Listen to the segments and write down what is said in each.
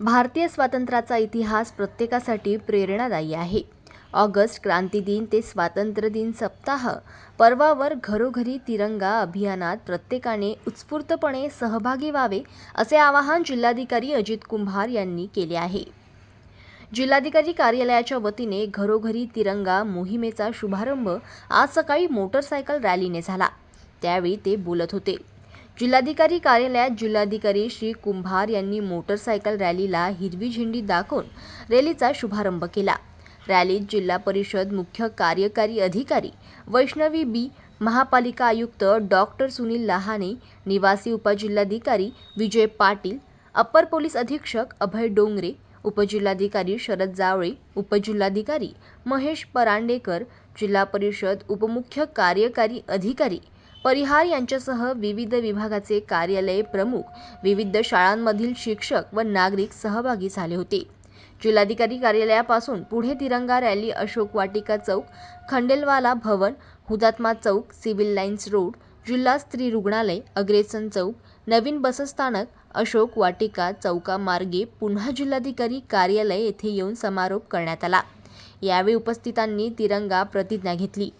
भारतीय स्वातंत्र्याचा इतिहास प्रत्येकासाठी प्रेरणादायी आहे. ऑगस्ट क्रांती दिन ते स्वातंत्र्य दिन सप्ताह पर्वावर घरोघरी तिरंगा अभियानात प्रत्येकाने उत्स्फूर्तपणे सहभागी व्हावे असे आवाहन जिल्हाधिकारी अजित कुंभार यांनी केले आहे. जिल्हाधिकारी कार्यालयाच्या वतीने घरोघरी तिरंगा मोहिमेचा शुभारंभ आज सकाळी मोटरसायकल रॅलीने झाला. त्यावेळी ते बोलत होते. जिल्हाधिकारी कार्यालयात जिल्हाधिकारी श्री कुंभार यांनी मोटरसायकल रॅलीला हिरवी झेंडी दाखवून रॅलीचा शुभारंभ केला. रॅलीत जिल्हा परिषद मुख्य कार्यकारी अधिकारी वैष्णवी बी, महापालिका आयुक्त डॉक्टर सुनील लहाने, निवासी उपजिल्हाधिकारी विजय पाटील, अप्पर पोलीस अधीक्षक अभय डोंगरे, उपजिल्हाधिकारी शरद जावळे, उपजिल्हाधिकारी महेश परांडेकर, जिल्हा परिषद उपमुख्य कार्यकारी अधिकारी परिहार यांच्यासह विविध विभागाचे कार्यालय प्रमुख, विविध शाळांमधील शिक्षक व नागरिक सहभागी झाले होते. जिल्हाधिकारी कार्यालयापासून पुढे तिरंगा रॅली अशोक वाटिका चौक, खंडेलवाला भवन, Hutatma Chowk, civil lines road, जिल्हा स्त्री रुग्णालय, अग्रेसन चौक, नवीन बसस्थानक, अशोक वाटिका चौकामार्गे पुन्हा जिल्हाधिकारी कार्यालय येथे येऊन समारोप करण्यात आला. यावेळी उपस्थितांनी तिरंगा प्रतिज्ञा घेतली.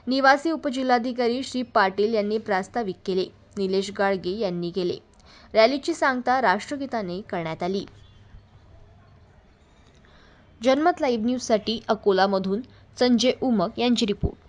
निवासी उपजिल्हाधिकारी श्री पाटील यांनी प्रास्ताविक केले. निलेश गाडगे यांनी केले. रॅलीची सांगता राष्ट्रगीताने करण्यात आली. जनमत लाईव्ह न्यूजसाठी अकोलामधून संजय उमक यांची रिपोर्ट.